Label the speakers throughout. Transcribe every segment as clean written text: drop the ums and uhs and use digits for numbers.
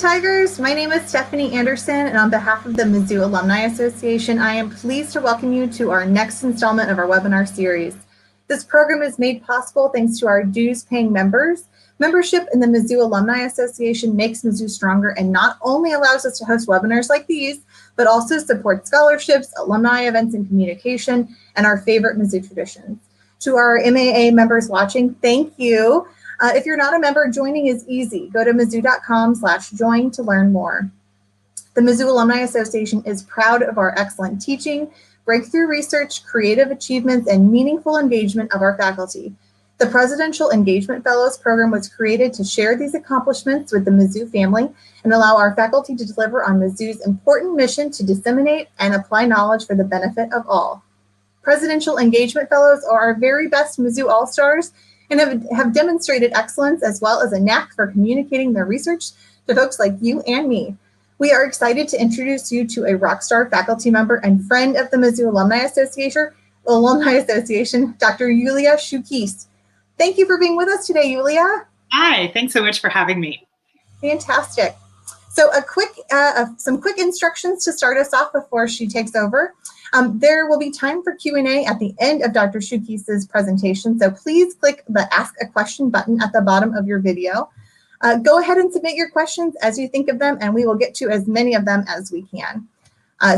Speaker 1: Tigers. My name is Stephanie Anderson, and on behalf of the Mizzou Alumni Association, I am pleased to welcome you to our next installment of our webinar series. This program is made possible thanks to our dues-paying members. Membership in the Mizzou Alumni Association makes Mizzou stronger and not only allows us to host webinars like these, but also supports scholarships, alumni events and communication, and our favorite Mizzou traditions. To our MAA members watching, thank you. If you're not a member, joining is easy. Go to mizzou.com/join to learn more. The Mizzou Alumni Association is proud of our excellent teaching, breakthrough research, creative achievements, and meaningful engagement of our faculty. The Presidential Engagement Fellows Program was created to share these accomplishments with the Mizzou family and allow our faculty to deliver on Mizzou's important mission to disseminate and apply knowledge for the benefit of all. Presidential Engagement Fellows are our very best Mizzou All-Stars and have demonstrated excellence as well as a knack for communicating their research to folks like you and me. We are excited to introduce you to a rockstar faculty member and friend of the Mizzou Alumni Association, Dr. Julija Šukys. Thank you for being with us today, Julija.
Speaker 2: Hi, thanks so much for having me.
Speaker 1: Fantastic. So some quick instructions to start us off before she takes over. There will be time for Q&A at the end of Dr. Šukys' presentation, so please click the Ask a Question button at the bottom of your video. Go ahead and submit your questions as you think of them, and we will get to as many of them as we can.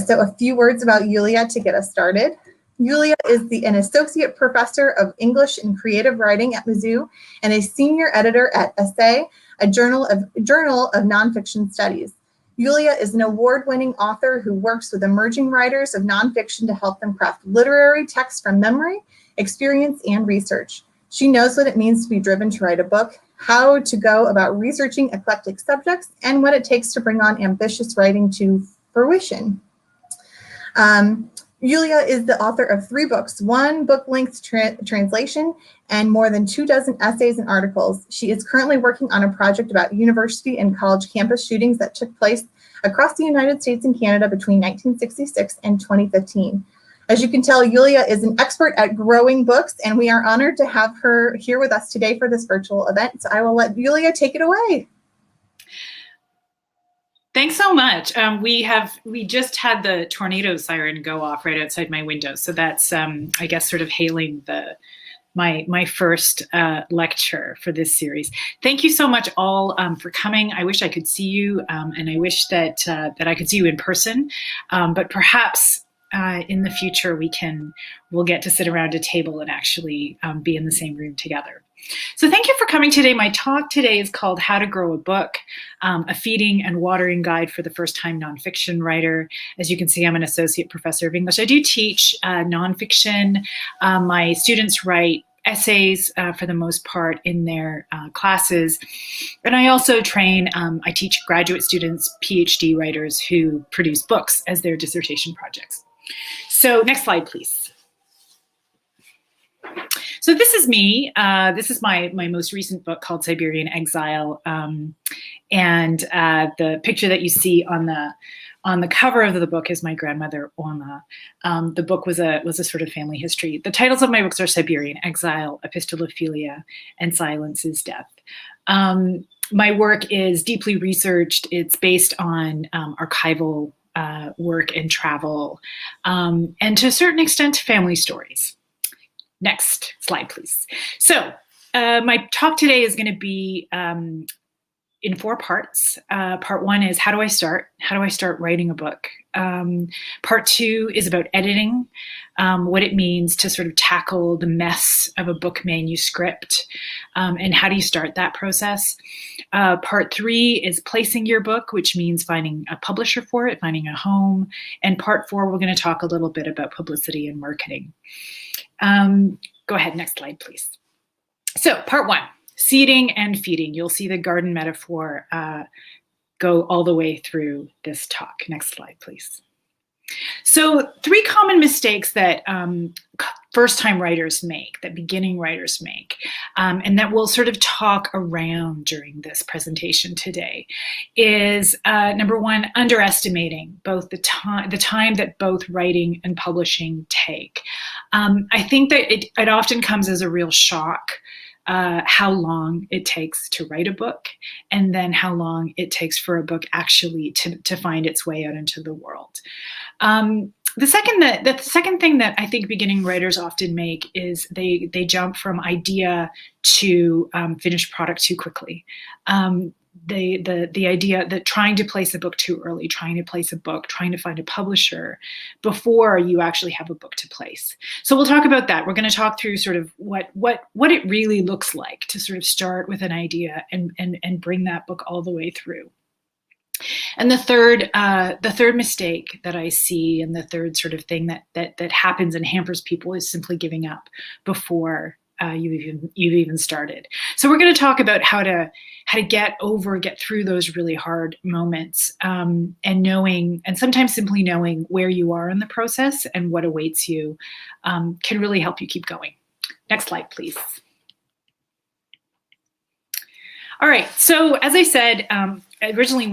Speaker 1: So a few words about Julija to get us started. Julija is an associate professor of English and creative writing at Mizzou and a senior editor at Essay, a journal of nonfiction studies. Julija is an award-winning author who works with emerging writers of nonfiction to help them craft literary text from memory, experience, and research. She knows what it means to be driven to write a book, how to go about researching eclectic subjects, and what it takes to bring on ambitious writing to fruition. Julija is the author of 3 books, 1 book-length translation, and more than 24 essays and articles. She is currently working on a project about university and college campus shootings that took place across the United States and Canada between 1966 and 2015. As you can tell, Julija is an expert at growing books, and we are honored to have her here with us today for this virtual event. So I will let Julija take it away.
Speaker 2: Thanks so much. We just had the tornado siren go off right outside my window, so that's I guess sort of hailing my first lecture for this series. Thank you so much all for coming. I wish I could see you, and I wish that I could see you in person, but perhaps in the future we'll get to sit around a table and actually be in the same room together. So thank you for coming today. My talk today is called How to Grow a Book, a feeding and watering guide for the first-time nonfiction writer. As you can see, I'm an associate professor of English. I do teach nonfiction. My students write essays for the most part in their classes. And I also I teach graduate students, PhD writers who produce books as their dissertation projects. So next slide, please. So this is me. This is my most recent book called Siberian Exile. And the picture that you see on the cover of the book is my grandmother, Oma. The book was a sort of family history. The titles of my books are Siberian Exile, Epistolophilia, and Silence is Death. My work is deeply researched. It's based on archival work and travel, and to a certain extent, family stories. Next slide, please. So my talk today is going to be in 4 parts. Part 1 is how do I start? How do I start writing a book? Part 2 is about editing, what it means to sort of tackle the mess of a book manuscript, and how do you start that process? Part 3 is placing your book, which means finding a publisher for it, finding a home. And part 4, we're going to talk a little bit about publicity and marketing. Go ahead, next slide, please. So part 1, seeding and feeding. You'll see the garden metaphor go all the way through this talk. Next slide, please. So 3 common mistakes that first-time writers make, that beginning writers make, and that we'll sort of talk around during this presentation today is, number 1, underestimating both the time that both writing and publishing take. I think that it often comes as a real shock how long it takes to write a book, and then how long it takes for a book actually to find its way out into the world. The second thing that I think beginning writers often make is they jump from idea to finished product too quickly. The idea that trying to place a book too early, trying to find a publisher before you actually have a book to place. So we'll talk about that. We're going to talk through sort of what it really looks like to sort of start with an idea and bring that book all the way through. And the third mistake that I see, and the third sort of thing that happens and hampers people, is simply giving up before you've even started. So we're going to talk about how to get through those really hard moments, and sometimes simply knowing where you are in the process and what awaits you can really help you keep going. Next slide, please. All right. So as I said, originally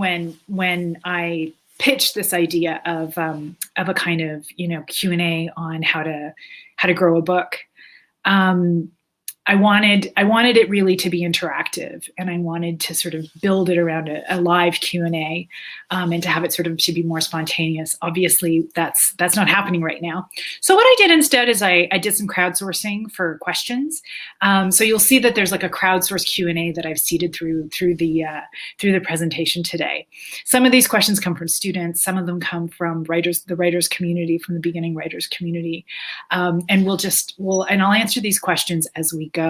Speaker 2: when I pitched this idea of a kind of Q&A on how to grow a book, I wanted it really to be interactive, and I wanted to sort of build it around a live Q&A, and to have it sort of to be more spontaneous. Obviously, that's not happening right now. So what I did instead is I did some crowdsourcing for questions. So you'll see that there's like a crowdsourced Q&A that I've seeded through the presentation today. Some of these questions come from students. Some of them come from the writers community, from the beginning writers community, and I'll answer these questions as we go.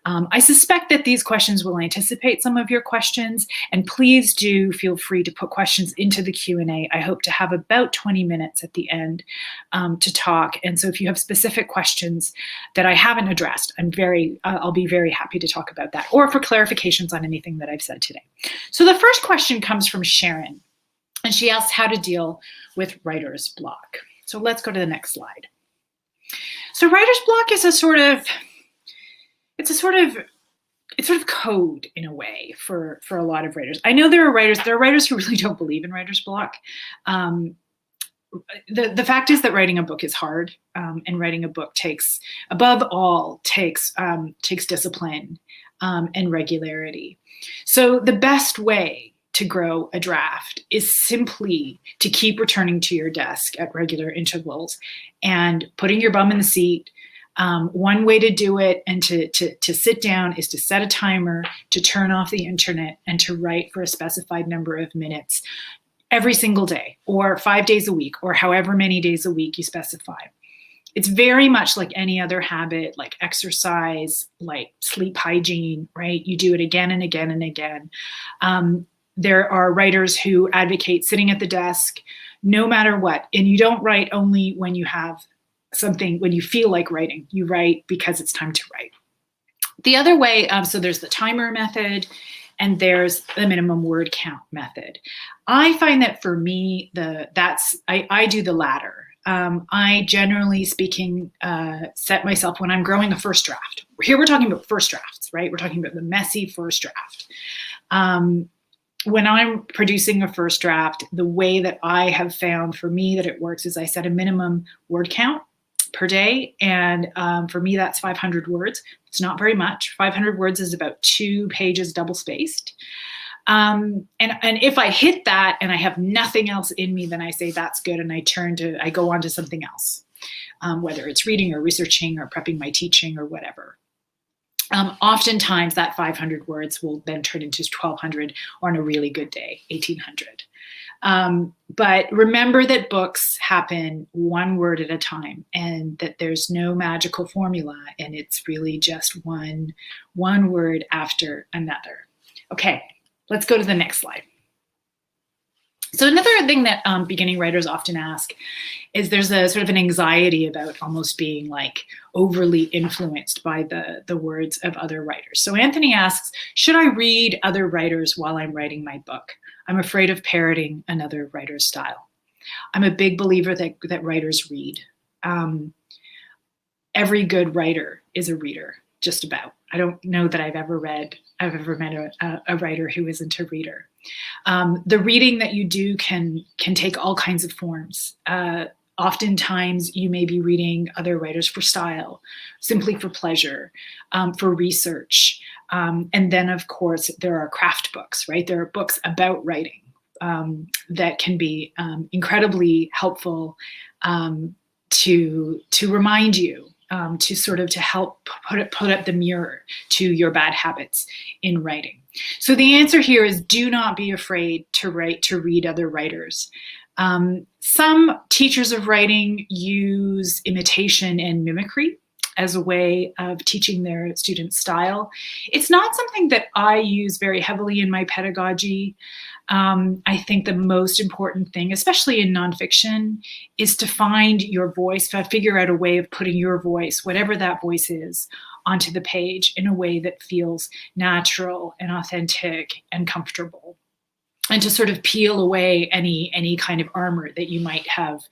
Speaker 2: I suspect that these questions will anticipate some of your questions, and please do feel free to put questions into the Q&A. I hope to have about 20 minutes at the end to talk, and so if you have specific questions that I haven't addressed, I'll be very happy to talk about that, or for clarifications on anything that I've said today. So the first question comes from Sharon, and she asks how to deal with writer's block. So let's go to the next slide. So writer's block is a sort of code in a way for a lot of writers. I know there are writers who really don't believe in writer's block. The fact is that writing a book is hard, and writing a book takes discipline and regularity. So the best way to grow a draft is simply to keep returning to your desk at regular intervals and putting your bum in the seat. One way to do it and to sit down is to set a timer, to turn off the internet, and to write for a specified number of minutes every single day, or 5 days a week, or however many days a week you specify. It's very much like any other habit, like exercise, like sleep hygiene, right? You do it again and again and again. There are writers who advocate sitting at the desk no matter what, and you don't write only when you have something, when you feel like writing. You write because it's time to write. The other way, so there's the timer method, and there's the minimum word count method. I find that for me, I do the latter. I generally speaking set myself, when I'm growing a first draft. Here we're talking about first drafts, right? We're talking about the messy first draft. When I'm producing a first draft, the way that I have found for me that it works is I set a minimum word count per day. And for me, that's 500 words. It's not very much. 500 words is about 2 pages double spaced. And if I hit that and I have nothing else in me, then I say that's good. And I go on to something else, whether it's reading or researching or prepping my teaching or whatever. Oftentimes that 500 words will then turn into 1,200, or on a really good day, 1,800. But remember that books happen one word at a time, and that there's no magical formula, and it's really just one word after another. Okay, let's go to the next slide. So another thing that beginning writers often ask is there's a sort of an anxiety about almost being like overly influenced by the words of other writers. So Anthony asks, should I read other writers while I'm writing my book? I'm afraid of parroting another writer's style. I'm a big believer that writers read. Every good writer is a reader, just about. I don't know that I've ever met a writer who isn't a reader. The reading that you do can take all kinds of forms. Oftentimes, you may be reading other writers for style, simply for pleasure, for research. And then, of course, there are craft books, right? There are books about writing that can be incredibly helpful to remind you, to help put up the mirror to your bad habits in writing. So the answer here is, do not be afraid to read other writers. Some teachers of writing use imitation and mimicry as a way of teaching their students style. It's not something that I use very heavily in my pedagogy. I think the most important thing, especially in nonfiction, is to find your voice, to figure out a way of putting your voice, whatever that voice is, onto the page in a way that feels natural and authentic and comfortable, and to sort of peel away any kind of armor that you might have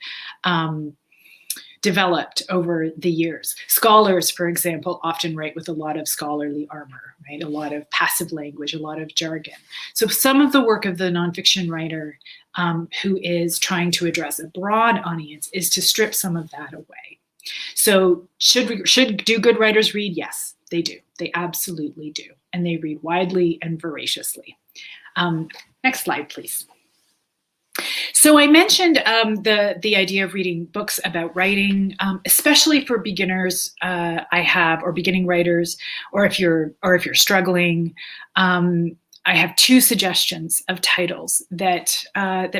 Speaker 2: developed over the years. Scholars, for example, often write with a lot of scholarly armor, right? A lot of passive language, a lot of jargon. So some of the work of the nonfiction writer who is trying to address a broad audience is to strip some of that away. So should good writers read? Yes, they do. They absolutely do. And they read widely and voraciously. Next slide, please. So I mentioned the idea of reading books about writing, especially for beginners. Or beginning writers, or if you're struggling. I have two suggestions of titles that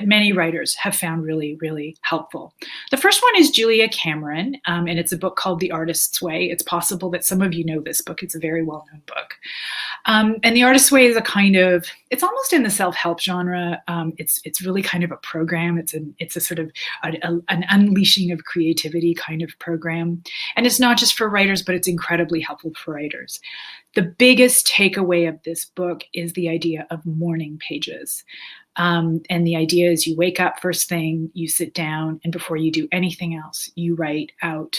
Speaker 2: many writers have found really, really helpful. The first one is Julia Cameron, and it's a book called The Artist's Way. It's possible that some of you know this book. It's a very well-known book. And The Artist's Way is it's almost in the self-help genre. It's really kind of a program. It's a sort of an unleashing of creativity kind of program. And it's not just for writers, but it's incredibly helpful for writers. The biggest takeaway of this book is the idea of morning pages. And the idea is you wake up first thing, you sit down, and before you do anything else, you write out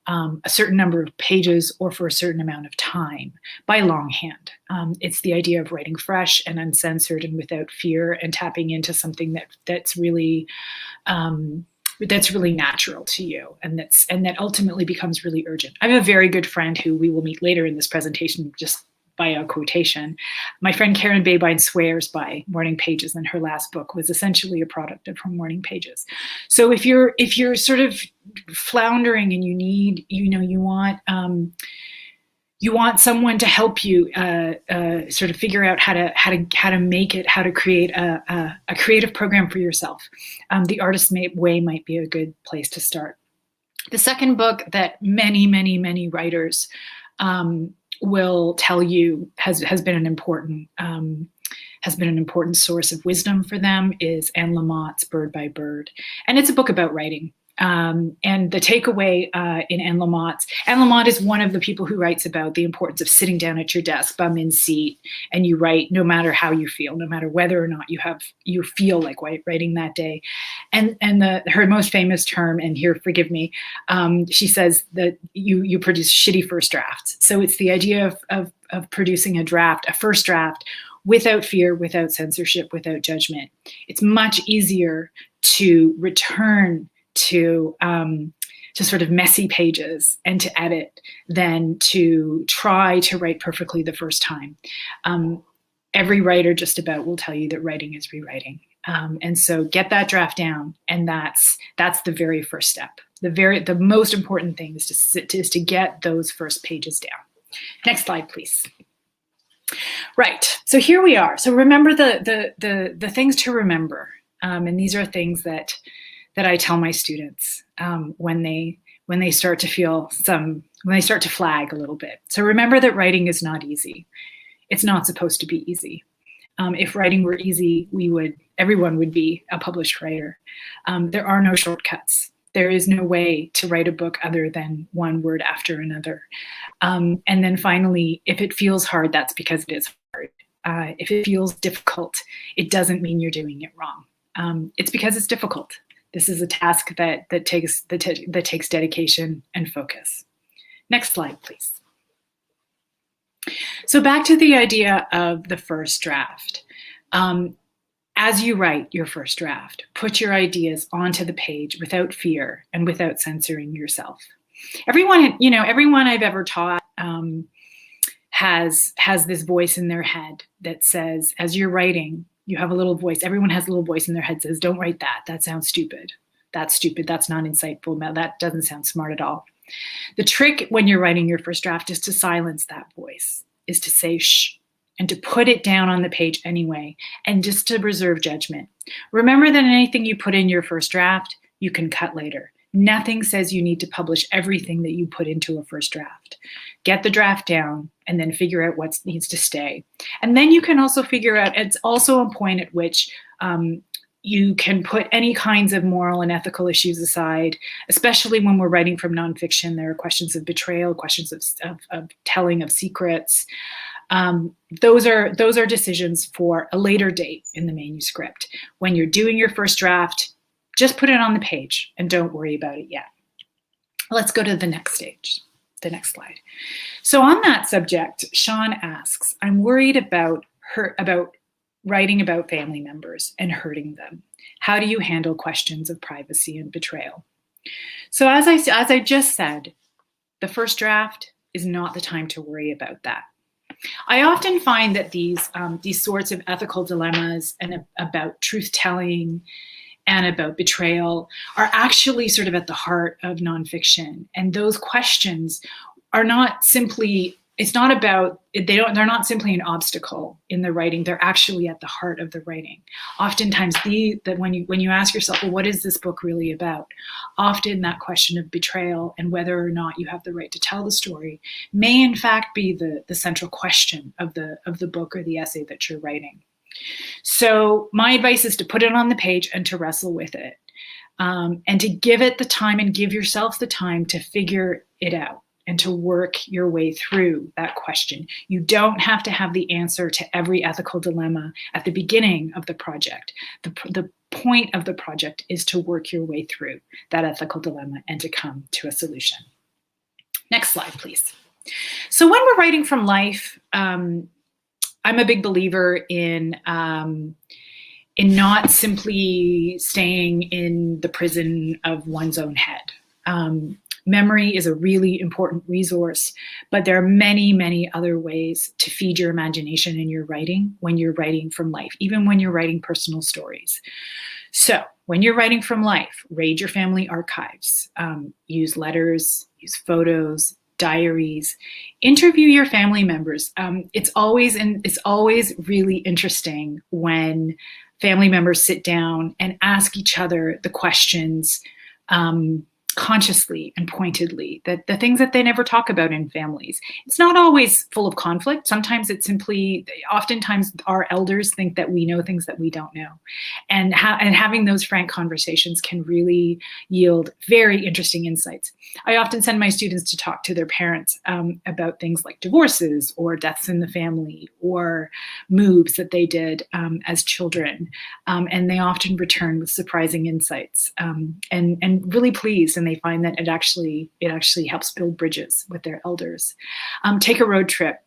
Speaker 2: a certain number of pages or for a certain amount of time by longhand. It's the idea of writing fresh and uncensored and without fear, and tapping into something that's really natural to you, and that ultimately becomes really urgent. I have a very good friend who we will meet later in this presentation, just by a quotation. My friend Karen Babine swears by morning pages, and her last book was essentially a product of her morning pages. So if you're sort of floundering and you want someone to help you sort of figure out how to create a creative program for yourself, The Artist's Way might be a good place to start. The second book that many writers will tell you has been an important source of wisdom for them is Anne Lamott's Bird by Bird, and it's a book about writing. And the takeaway in Anne Lamott is one of the people who writes about the importance of sitting down at your desk, bum in seat, and you write no matter how you feel, no matter whether or not you feel like writing that day. And her most famous term, and here forgive me, she says that you produce shitty first drafts. So it's the idea of producing a first draft, without fear, without censorship, without judgment. It's much easier to return to sort of messy pages and to edit than to try to write perfectly the first time. Every writer just about will tell you that writing is rewriting. And so get that draft down, and that's the very first step. The most important thing is to get those first pages down. Next slide, please. Right, so here we are. So remember the things to remember, and these are things that I tell my students when they start to flag a little bit. So remember that writing is not easy. It's not supposed to be easy. If writing were easy, everyone would be a published writer. There are no shortcuts. There is no way to write a book other than one word after another. And then finally, if it feels hard, that's because it is hard. If it feels difficult, it doesn't mean you're doing it wrong. It's because it's difficult. This is a task that takes dedication and focus. Next slide, please. So back to the idea of the first draft. As you write your first draft, put your ideas onto the page without fear and without censoring yourself. Everyone I've ever taught has this voice in their head that says, as you're writing, you have a little voice. Everyone has a little voice in their head that says, don't write that. That sounds stupid. That's stupid. That's not insightful. That doesn't sound smart at all. The trick when you're writing your first draft is to silence that voice, is to say shh, and to put it down on the page anyway, and just to reserve judgment. Remember that anything you put in your first draft, you can cut later. Nothing says you need to publish everything that you put into a first draft. Get the draft down and then figure out what needs to stay. And then you can also figure out, it's also a point at which you can put any kinds of moral and ethical issues aside, especially when we're writing from nonfiction. There are questions of betrayal, questions of telling of secrets. Those are decisions for a later date in the manuscript. When you're doing your first draft, just put it on the page and don't worry about it yet. Let's go to the next stage, the next slide. So on that subject, Sean asks, I'm worried about writing about family members and hurting them. How do you handle questions of privacy and betrayal? So as I just said, the first draft is not the time to worry about that. I often find that these sorts of ethical dilemmas and about truth-telling and about betrayal are actually sort of at the heart of nonfiction. And those questions are not simply, they're not simply an obstacle in the writing, they're actually at the heart of the writing. Oftentimes when you ask yourself, well, what is this book really about? Often that question of betrayal and whether or not you have the right to tell the story may in fact be the central question of the book or the essay that you're writing. So my advice is to put it on the page and to wrestle with it, and to give it the time and give yourself the time to figure it out and to work your way through that question. You don't have to have the answer to every ethical dilemma at the beginning of the project. The point of the project is to work your way through that ethical dilemma and to come to a solution. Next slide, please. So when we're writing from life, I'm a big believer in not simply staying in the prison of one's own head. Memory is a really important resource, but there are many, many other ways to feed your imagination in your writing when you're writing from life, even when you're writing personal stories. So when you're writing from life, raid your family archives, use letters, use photos, diaries, interview your family members. It's always really interesting when family members sit down and ask each other the questions consciously and pointedly, that the things that they never talk about in families. It's not always full of conflict. Sometimes it's simply, oftentimes our elders think that we know things that we don't know. And having those frank conversations can really yield very interesting insights. I often send my students to talk to their parents about things like divorces or deaths in the family or moves that they did as children. And they often return with surprising insights and really pleased. And they find that it actually helps build bridges with their elders. Take a road trip.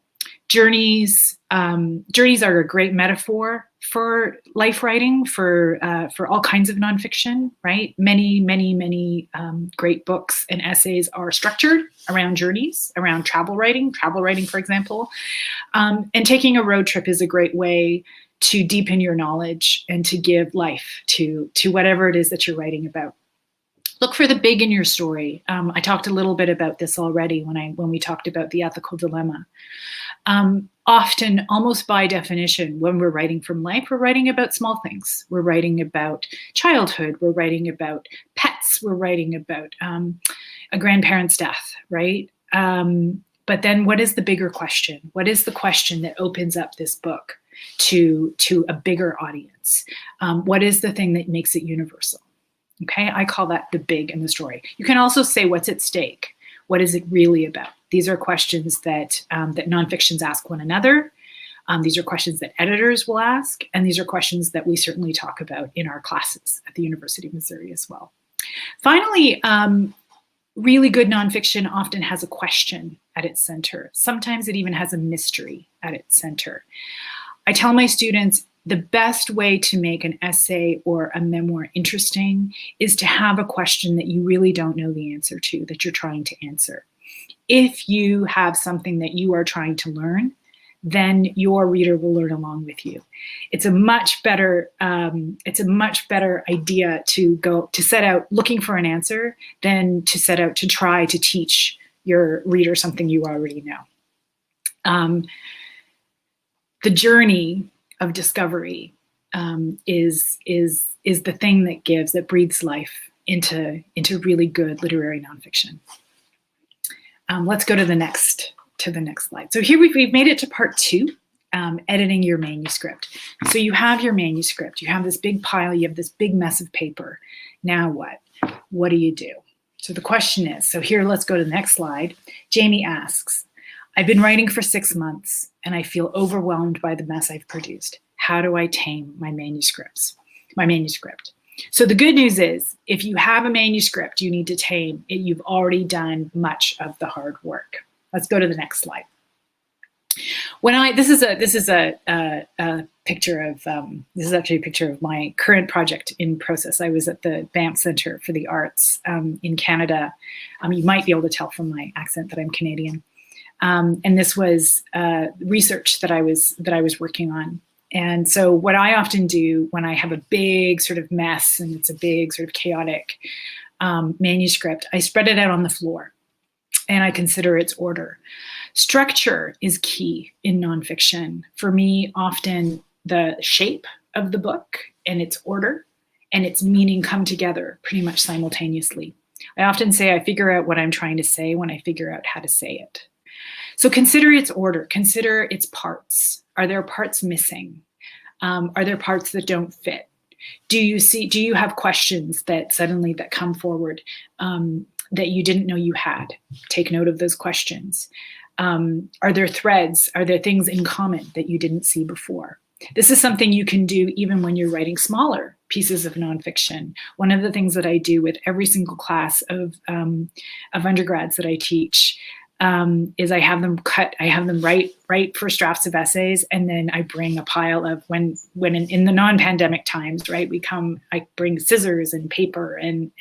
Speaker 2: Journeys are a great metaphor for life writing, for all kinds of nonfiction, right? Many great books and essays are structured around journeys, around travel writing, for example. And taking a road trip is a great way to deepen your knowledge and to give life to whatever it is that you're writing about. Look for the big in your story. I talked a little bit about this already when we talked about the ethical dilemma. Often, almost by definition, when we're writing from life, we're writing about small things. We're writing about childhood. We're writing about pets. We're writing about a grandparent's death, right? But then what is the bigger question? What is the question that opens up this book to a bigger audience? What is the thing that makes it universal? Okay, I call that the big in the story. You can also say what's at stake. What is it really about? These are questions that nonfictions ask one another. These are questions that editors will ask, and these are questions that we certainly talk about in our classes at the University of Missouri as well. Finally, really good nonfiction often has a question at its center. Sometimes it even has a mystery at its center. I tell my students, the best way to make an essay or a memoir interesting is to have a question that you really don't know the answer to, that you're trying to answer. If you have something that you are trying to learn, then your reader will learn along with you. It's a much better idea to set out looking for an answer than to set out to try to teach your reader something you already know. The journey of discovery is the thing that breathes life into really good literary nonfiction. Let's go to the next slide. So here we've made it to part 2, editing your manuscript. So you have your manuscript, you have this big pile, you have this big mess of paper. Now what? What do you do? So the question is, so here, let's go to the next slide. Jamie asks, I've been writing for 6 months and I feel overwhelmed by the mess I've produced. How do I tame my manuscript? So the good news is, if you have a manuscript you need to tame it, you've already done much of the hard work. Let's go to the next slide. This is a picture of this is actually a picture of my current project in process. I was at the Banff Centre for the Arts in Canada. You might be able to tell from my accent that I'm Canadian. And this was research that I was working on. And so what I often do when I have a big sort of mess and it's a big sort of chaotic manuscript, I spread it out on the floor and I consider its order. Structure is key in nonfiction. For me, often the shape of the book and its order and its meaning come together pretty much simultaneously. I often say I figure out what I'm trying to say when I figure out how to say it. So consider its order, consider its parts. Are there parts missing? Are there parts that don't fit? Do you have questions that come forward that you didn't know you had? Take note of those questions. Are there threads? Are there things in common that you didn't see before? This is something you can do even when you're writing smaller pieces of nonfiction. One of the things that I do with every single class of undergrads that I teach is I have them write first drafts of essays, and then I bring a pile of when in the non-pandemic times, right? I bring scissors and paper and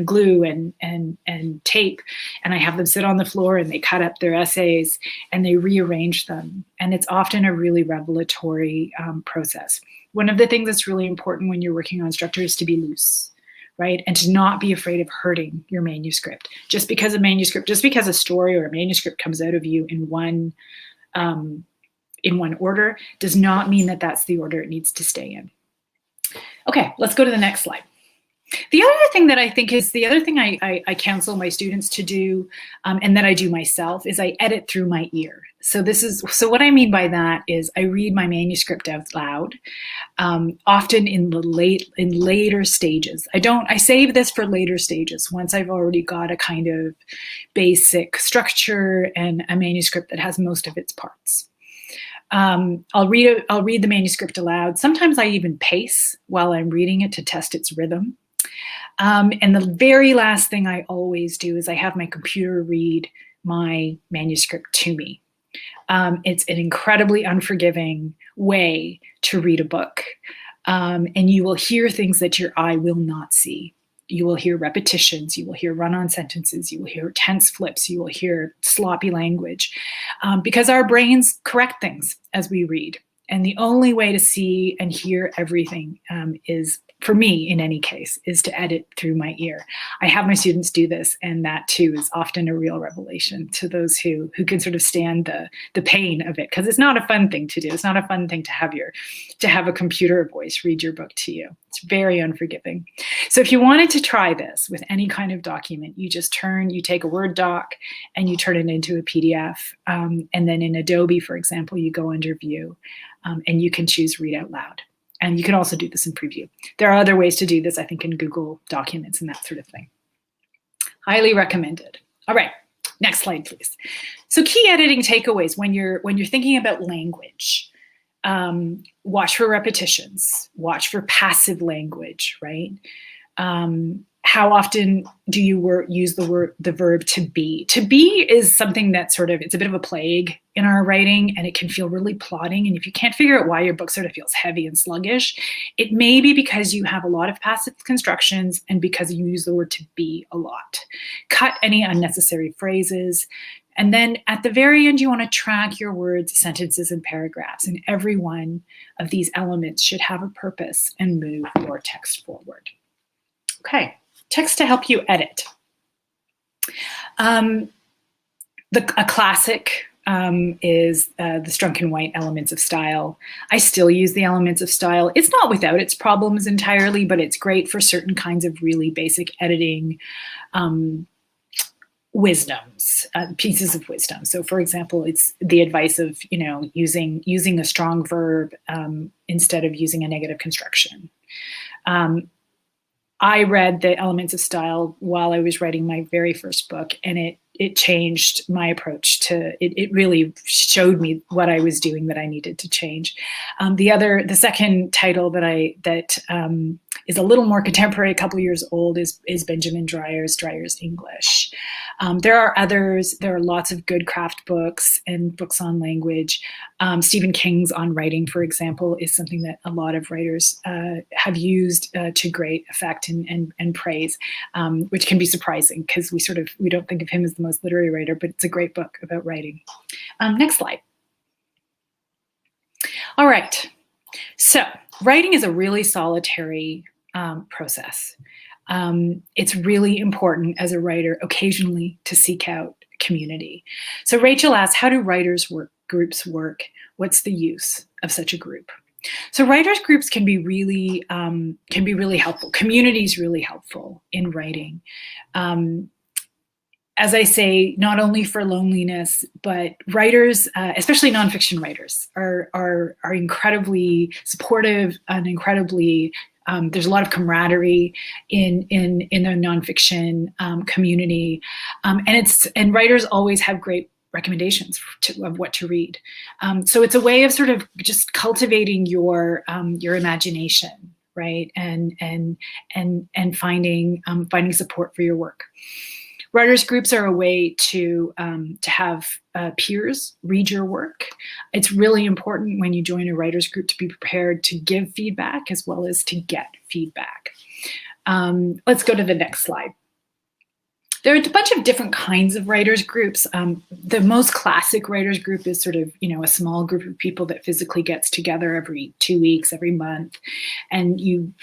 Speaker 2: glue and tape, and I have them sit on the floor and they cut up their essays and they rearrange them, and it's often a really revelatory process. One of the things that's really important when you're working on structure is to be loose. Right? And to not be afraid of hurting your manuscript. Just because a story or a manuscript comes out of you in one order does not mean that that's the order it needs to stay in. Okay, let's go to the next slide. The other thing that I think is the other thing I counsel my students to do, and that I do myself, is I edit through my ear. So what I mean by that is I read my manuscript out loud, often in later stages. I save this for later stages once I've already got a kind of basic structure and a manuscript that has most of its parts. I'll read the manuscript aloud. Sometimes I even pace while I'm reading it to test its rhythm. And the very last thing I always do is I have my computer read my manuscript to me. It's an incredibly unforgiving way to read a book. And you will hear things that your eye will not see. You will hear repetitions, you will hear run-on sentences, you will hear tense flips, you will hear sloppy language, because our brains correct things as we read. And the only way to see and hear everything is, for me in any case, is to edit through my ear. I have my students do this, and that too is often a real revelation to those who can sort of stand the pain of it, because it's not a fun thing to do. It's not a fun thing to have a computer voice read your book to you. It's very unforgiving. So if you wanted to try this with any kind of document, you take a Word doc and you turn it into a PDF. And then in Adobe, for example, you go under View, and you can choose Read Out Loud. And you can also do this in Preview. There are other ways to do this, I think, in Google Documents and that sort of thing. Highly recommended. All right, next slide, please. So key editing takeaways when you're thinking about language. Watch for repetitions. Watch for passive language, right? how often do you use the verb to be? To be is something that sort of, it's a bit of a plague in our writing, and it can feel really plodding. And if you can't figure out why your book sort of feels heavy and sluggish, it may be because you have a lot of passive constructions and because you use the word to be a lot. Cut any unnecessary phrases. And then at the very end, you want to track your words, sentences, and paragraphs. And every one of these elements should have a purpose and move your text forward. Okay. Text to help you edit. A classic is the Strunk and White elements of style. I still use the elements of style. It's not without its problems entirely, but it's great for certain kinds of really basic editing wisdoms, pieces of wisdom. So for example, it's the advice of, using a strong verb instead of using a negative construction. I read the elements of style while I was writing my very first book, and it changed my approach to it. It really showed me what I was doing that I needed to change. The second title that is a little more contemporary, a couple years old, is Benjamin Dreyer's English. There are others. There are lots of good craft books and books on language. Stephen King's On Writing, for example, is something that a lot of writers have used to great effect and praise, which can be surprising because we don't think of him as the most literary writer, but it's a great book about writing. Next slide. All right. So writing is a really solitary process. It's really important as a writer occasionally to seek out community. So Rachel asks, how do groups work? What's the use of such a group? So writers groups can be really helpful. Community is really helpful in writing. As I say, not only for loneliness, but writers, especially nonfiction writers, are incredibly supportive and incredibly. There's a lot of camaraderie in the nonfiction community, and writers always have great recommendations of what to read. So it's a way of sort of just cultivating your imagination, right, and finding support for your work. Writers groups are a way to have peers read your work. It's really important when you join a writers group to be prepared to give feedback as well as to get feedback. Let's go to the next slide. There are a bunch of different kinds of writers groups. The most classic writers group is sort of, a small group of people that physically gets together every 2 weeks, every month, and you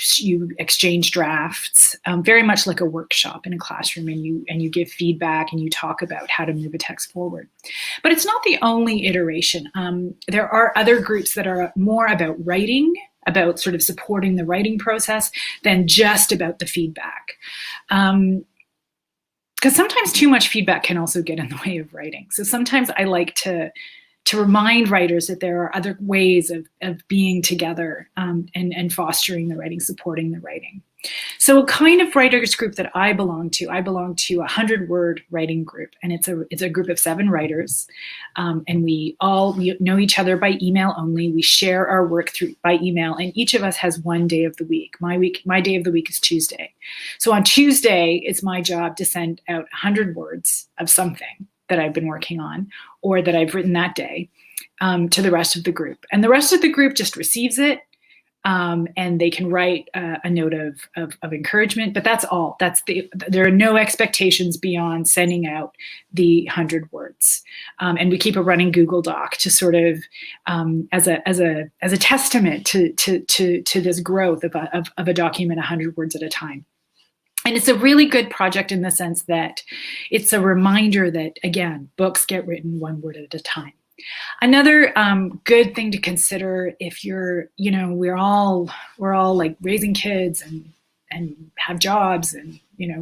Speaker 2: exchange drafts, very much like a workshop in a classroom, and you give feedback and you talk about how to move a text forward. But it's not the only iteration. There are other groups that are more about writing, about sort of supporting the writing process, than just about the feedback. Because sometimes too much feedback can also get in the way of writing. So sometimes I like to remind writers that there are other ways of being together and fostering the writing, supporting the writing. So a kind of writers group that I belong to a 100-word writing group, and it's a group of 7 writers, and we know each other by email only. We share our work by email, and each of us has one day of the week. My day of the week is Tuesday. So on Tuesday, it's my job to send out 100 words of something that I've been working on or that I've written that day to the rest of the group, and the rest of the group just receives it. And they can write a note of encouragement, but that's all. There are no expectations beyond sending out the 100 words. And we keep a running Google Doc to sort of as a testament to this growth of a document 100 words at a time. And it's a really good project in the sense that it's a reminder that, again, books get written 1 word at a time. Another good thing to consider if we're all like raising kids and have jobs and,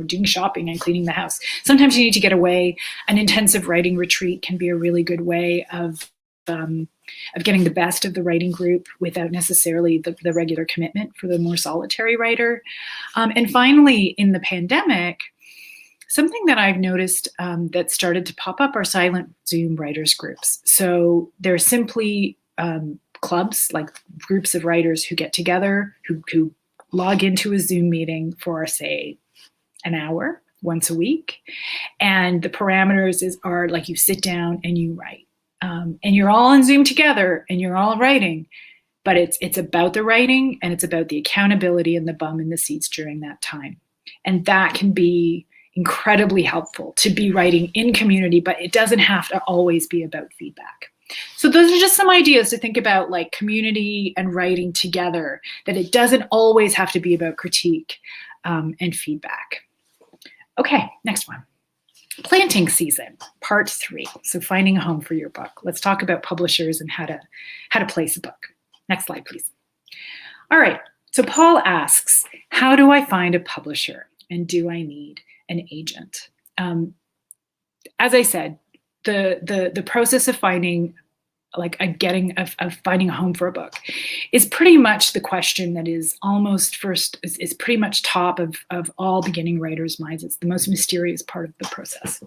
Speaker 2: doing shopping and cleaning the house. Sometimes you need to get away. An intensive writing retreat can be a really good way of getting the best of the writing group without necessarily the regular commitment for the more solitary writer. And finally, in the pandemic, something that I've noticed that started to pop up are silent Zoom writers groups. So they're simply clubs, like groups of writers who get together, who log into a Zoom meeting for, say, an hour once a week. And the parameters are like you sit down and you write. And you're all on Zoom together and you're all writing, but it's about the writing and it's about the accountability and the bum in the seats during that time. And that can be incredibly helpful to be writing in community, but it doesn't have to always be about feedback. So those are just some ideas to think about, like community and writing together, that it doesn't always have to be about critique and feedback. Okay, next one. Planting season, part 3. So finding a home for your book. Let's talk about publishers and how to place a book. Next slide, please. All right, so Paul asks, how do I find a publisher and do I need an agent? As I said, the process of finding finding a home for a book is pretty much the question that is almost is pretty much top of all beginning writers' minds. It's the most mysterious part of the process.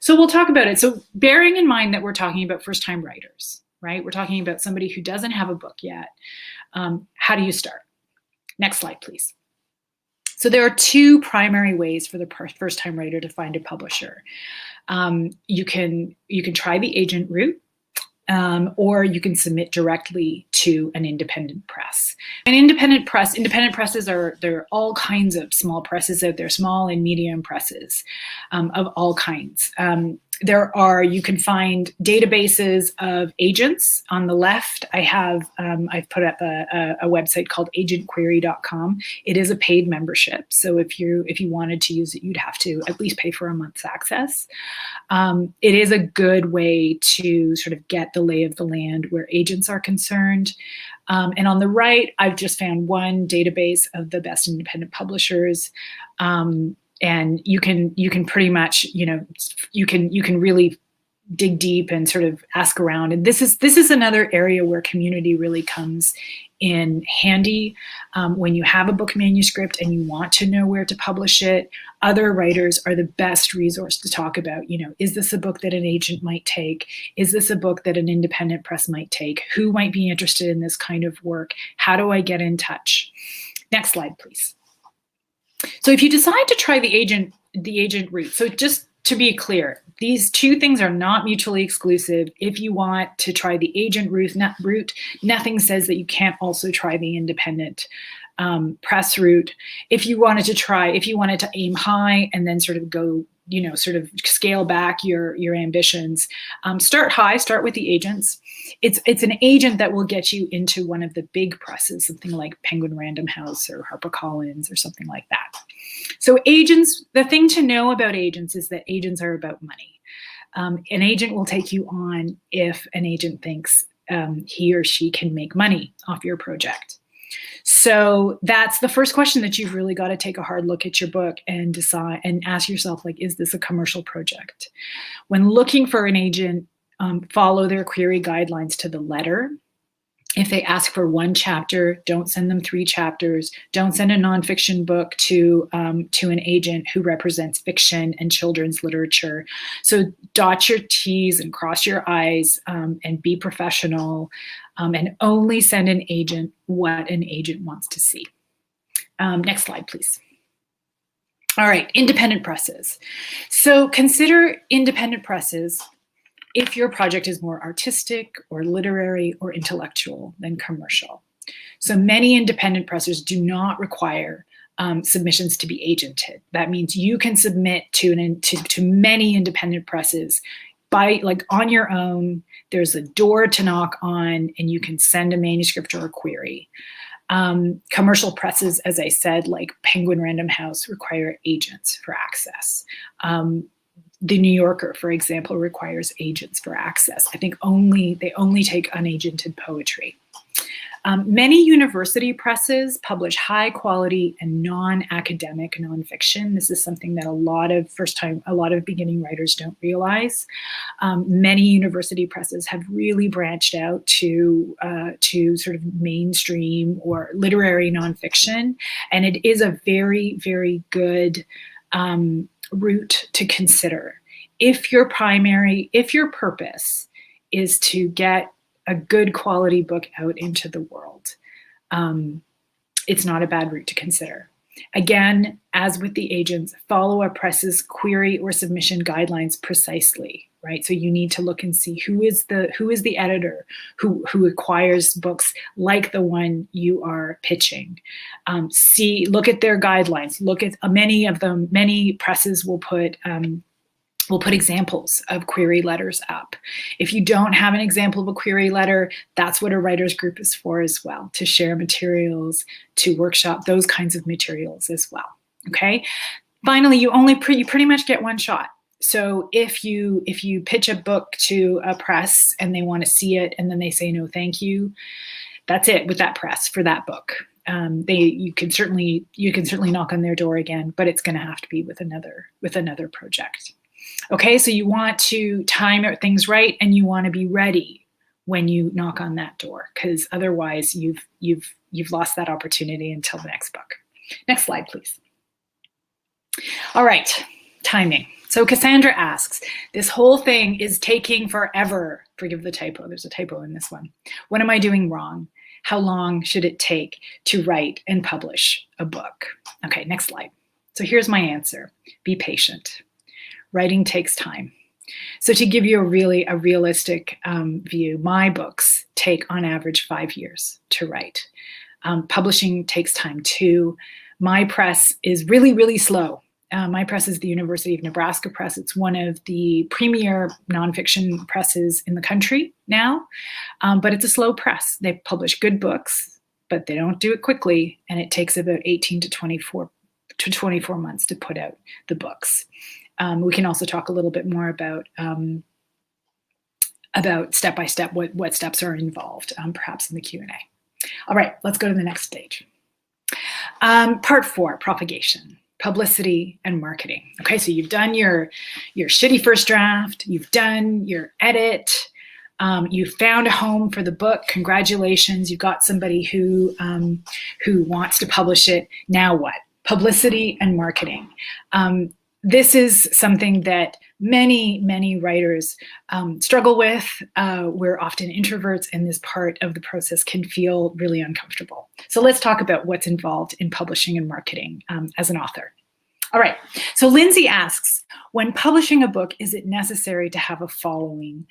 Speaker 2: So we'll talk about it. So bearing in mind that we're talking about first-time writers, right? We're talking about somebody who doesn't have a book yet. How do you start? Next slide, please. So there are 2 primary ways for the first-time writer to find a publisher. You can try the agent route, or you can submit directly to an independent press. Independent presses there are all kinds of small presses out there, small and medium presses of all kinds. You can find databases of agents. On the left, I've put up a website called agentquery.com. It is a paid membership. So if you wanted to use it, you'd have to at least pay for a month's access. It is a good way to sort of get the lay of the land where agents are concerned. And on the right, I've just found one database of the best independent publishers. And you can pretty much, you can really dig deep and sort of ask around. And this is another area where community really comes in handy. When you have a book manuscript and you want to know where to publish it, other writers are the best resource to talk about, is this a book that an agent might take? Is this a book that an independent press might take? Who might be interested in this kind of work? How do I get in touch? Next slide, please. So if you decide to try the agent route, so just to be clear, these 2 things are not mutually exclusive. If you want to try the agent route, nothing says that you can't also try the independent press route. If you wanted to aim high and then sort of go, sort of scale back your ambitions, start high, start with the agents. It's an agent that will get you into one of the big presses, something like Penguin Random House or HarperCollins or something like that. So agents, the thing to know about agents is that agents are about money. An agent will take you on if an agent thinks he or she can make money off your project. So that's the first question that you've really got to take a hard look at your book and decide and ask yourself, like, is this a commercial project? When looking for an agent, follow their query guidelines to the letter. If they ask for 1 chapter, don't send them 3 chapters. Don't send a nonfiction book to an agent who represents fiction and children's literature. So dot your T's and cross your I's and be professional, and only send an agent what an agent wants to see. Next slide, please. All right, independent presses. So consider independent presses if your project is more artistic or literary or intellectual than commercial. So many independent presses do not require submissions to be agented. That means you can submit to many independent presses on your own. There's a door to knock on and you can send a manuscript or a query. Commercial presses, as I said, like Penguin Random House, require agents for access. The New Yorker, for example, requires agents for access. I think they only take unagented poetry. Many university presses publish high quality and non-academic nonfiction. This is something that a lot of beginning writers don't realize. Many university presses have really branched out to sort of mainstream or literary nonfiction, and it is a very, very good route to consider. If your purpose is to get a good quality book out into the world, it's not a bad route to consider. Again, as with the agents, follow a press's query or submission guidelines precisely, right? So you need to look and see who is the editor who acquires books like the one you are pitching. Look at their guidelines. Look at many of them. Many presses will put examples of query letters up. If you don't have an example of a query letter, that's what a writer's group is for as well, to share materials, to workshop those kinds of materials as well, okay? Finally, you pretty much get one shot. So if you pitch a book to a press and they want to see it and then they say no thank you, that's it with that press for that book. You can certainly knock on their door again, but it's going to have to be with another project. Okay, so you want to time things right, and you want to be ready when you knock on that door, because otherwise you've lost that opportunity until the next book. Next slide, please. All right, timing. So Cassandra asks, this whole thing is taking forever. Forgive the typo, there's a typo in this one. What am I doing wrong? How long should it take to write and publish a book? Okay, next slide. So here's my answer. Be patient. Writing takes time. So to give you a realistic view, my books take on average 5 years to write. Publishing takes time too. My press is really slow. My press is the University of Nebraska Press. It's one of the premier nonfiction presses in the country now, but it's a slow press. They publish good books, but they don't do it quickly, and it takes about 18 to 24 months to put out the books. We can also talk a little bit more about step-by-step what steps are involved, perhaps in the Q&A. All right, let's go to the next stage. Part 4, propagation, publicity, and marketing. Okay, so you've done your shitty first draft, you've done your edit, you found a home for the book. Congratulations, you've got somebody who wants to publish it. Now what? Publicity and marketing. This is something that many writers struggle with. We're often introverts, and this part of the process can feel really uncomfortable. So let's talk about what's involved in publishing and marketing as an author. All right, so Lindsay asks, when publishing a book, is it necessary to have a following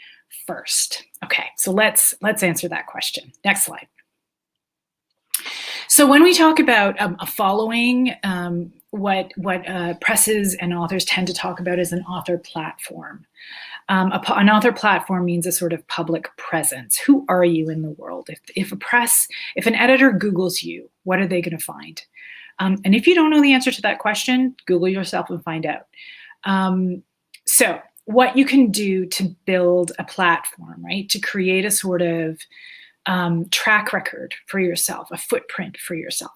Speaker 2: first? Okay, so let's answer that question. Next slide. So when we talk about a following, what presses and authors tend to talk about is an author platform. An author platform means a sort of public presence. Who are you in the world? If an editor Googles you, what are they going to find? And if you don't know the answer to that question, Google yourself and find out. So what you can do to build a platform, right? To create a sort of track record for yourself, a footprint for yourself.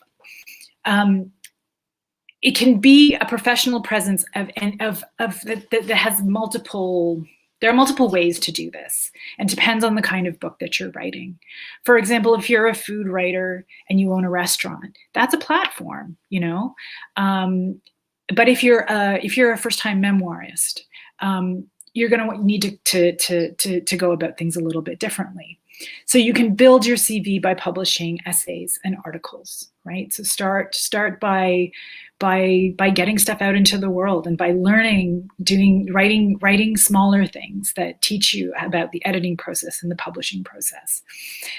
Speaker 2: It can be a professional presence that has multiple. There are multiple ways to do this, and depends on the kind of book that you're writing. For example, if you're a food writer and you own a restaurant, that's a platform, you know. But if you're a first-time memoirist, you're going to need to go about things a little bit differently. So you can build your CV by publishing essays and articles, right? So start by getting stuff out into the world, and by learning, writing smaller things that teach you about the editing process and the publishing process.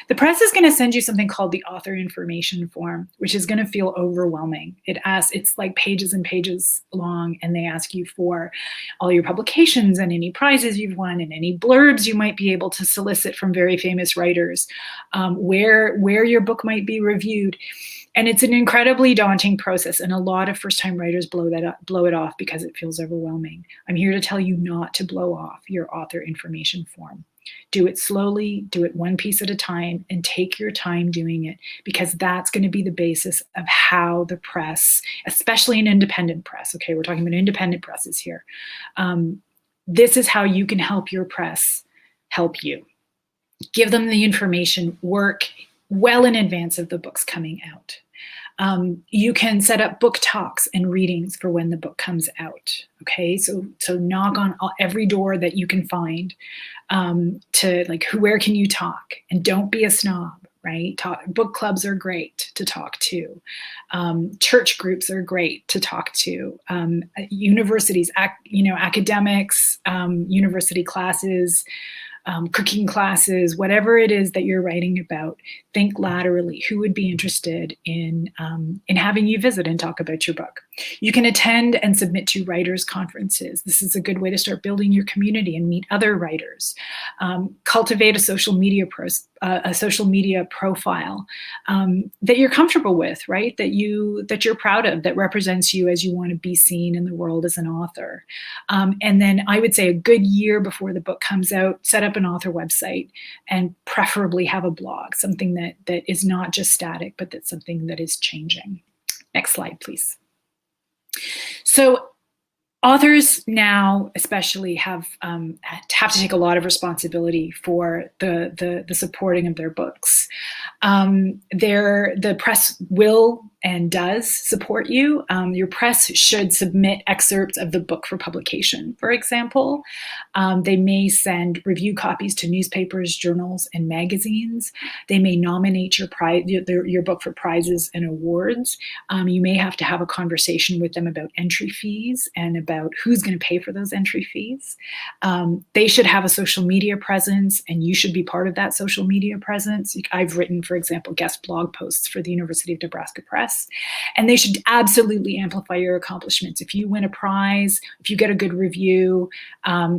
Speaker 2: The press is going to send you something called the author information form, which is going to feel overwhelming. It's like pages and pages long, and they ask you for all your publications and any prizes you've won and any blurbs you might be able to solicit from very famous writers, where your book might be reviewed. And it's an incredibly daunting process, and a lot of first-time writers blow it off because it feels overwhelming. I'm here to tell you not to blow off your author information form. Do it slowly, do it one piece at a time, and take your time doing it, because that's going to be the basis of how the press, especially an independent press, okay, we're talking about independent presses here. This is how you can help your press help you. Give them the information, work well in advance of the books coming out. You can set up book talks and readings for when the book comes out. Okay, so knock on every door that you can find where can you talk, and don't be a snob. right? Book clubs are great to talk to. Church groups are great to talk to. Universities, academics, university classes, cooking classes, whatever it is that you're writing about, think laterally. Who would be interested in having you visit and talk about your book? You can attend and submit to writers' conferences. This is a good way to start building your community and meet other writers. Cultivate a social media profile that you're comfortable with, right? That you're proud of, that represents you as you want to be seen in the world as an author. And then I would say a good year before the book comes out, set up an author website and preferably have a blog, something that is not just static, but that's something that is changing. Next slide, please. So authors now especially have to take a lot of responsibility for the supporting of their books. The press will and does support you. Your press should submit excerpts of the book for publication, for example. They may send review copies to newspapers, journals, and magazines. They may nominate your book for prizes and awards. You may have to have a conversation with them about entry fees and about who's going to pay for those entry fees. They should have a social media presence, and you should be part of that social media presence. I've written, for example, guest blog posts for the University of Nebraska Press, and they should absolutely amplify your accomplishments. If you win a prize, if you get a good review,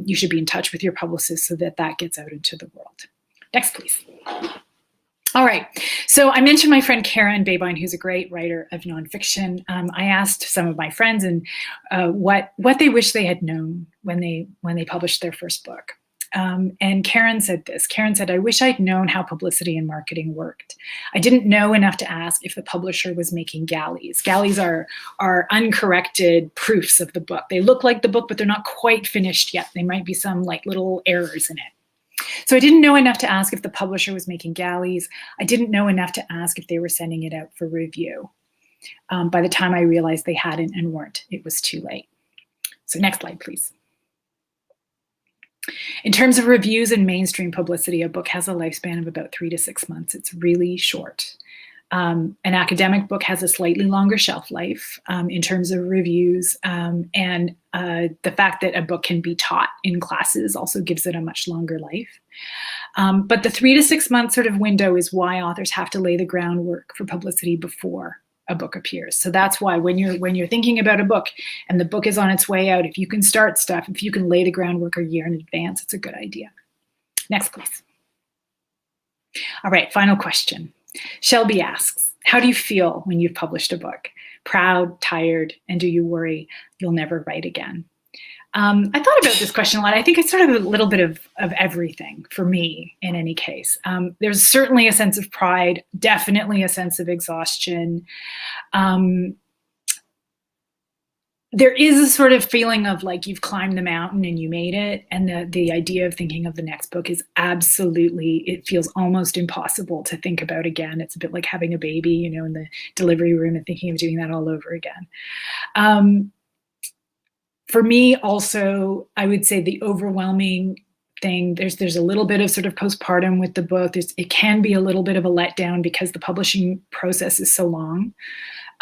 Speaker 2: you should be in touch with your publicist so that gets out into the world. Next, please. All right, so I mentioned my friend Karen Babine, who's a great writer of nonfiction. I asked some of my friends and what they wish they had known when they published their first book. And Karen said this. Karen said, "I wish I'd known how publicity and marketing worked. I didn't know enough to ask if the publisher was making galleys." Galleys are uncorrected proofs of the book. They look like the book, but they're not quite finished yet. There might be some like little errors in it. So I didn't know enough to ask if the publisher was making galleys. I didn't know enough to ask if they were sending it out for review. By the time I realized they hadn't and weren't, it was too late. So next slide, please. In terms of reviews and mainstream publicity, a book has a lifespan of about 3 to 6 months. It's really short. An academic book has a slightly longer shelf life in terms of reviews, and the fact that a book can be taught in classes also gives it a much longer life. But the 3 to 6 month sort of window is why authors have to lay the groundwork for publicity before a book appears. So that's why when you're thinking about a book and the book is on its way out, if you can start stuff, if you can lay the groundwork a year in advance, it's a good idea. Next, please. All right, final question. Shelby asks, how do you feel when you've published a book? Proud, tired, and do you worry you'll never write again? I thought about this question a lot. I think it's sort of a little bit of everything for me in any case. There's certainly a sense of pride, definitely a sense of exhaustion. There is a sort of feeling of like you've climbed the mountain and you made it. And the idea of thinking of the next book is absolutely, it feels almost impossible to think about again. It's a bit like having a baby, in the delivery room and thinking of doing that all over again. For me also, I would say the overwhelming thing, there's a little bit of sort of postpartum with the book. It can be a little bit of a letdown because the publishing process is so long.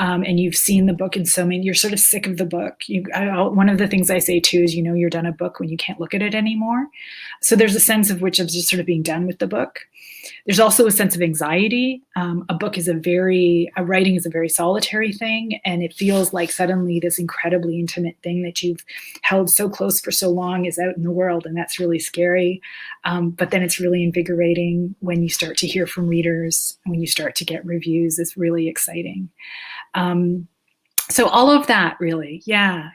Speaker 2: And you've seen the book in so many, you're sort of sick of the book. One of the things I say too is, you're done a book when you can't look at it anymore. So there's a sense of which of just sort of being done with the book. There's also a sense of anxiety. Writing is a very solitary thing. And it feels like suddenly this incredibly intimate thing that you've held so close for so long is out in the world. And that's really scary. But then it's really invigorating when you start to hear from readers, when you start to get reviews. It's really exciting. So all of that really, yeah.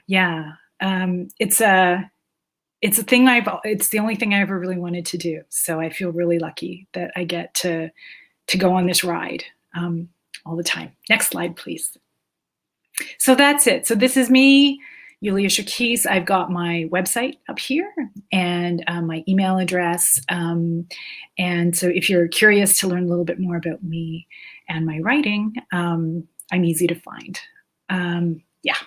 Speaker 2: It's the only thing I ever really wanted to do. So I feel really lucky that I get to go on this ride all the time. Next slide, please. So that's it. So this is me, Julija Šukys. I've got my website up here and my email address. And so if you're curious to learn a little bit more about me and my writing, I'm easy to find. Yeah.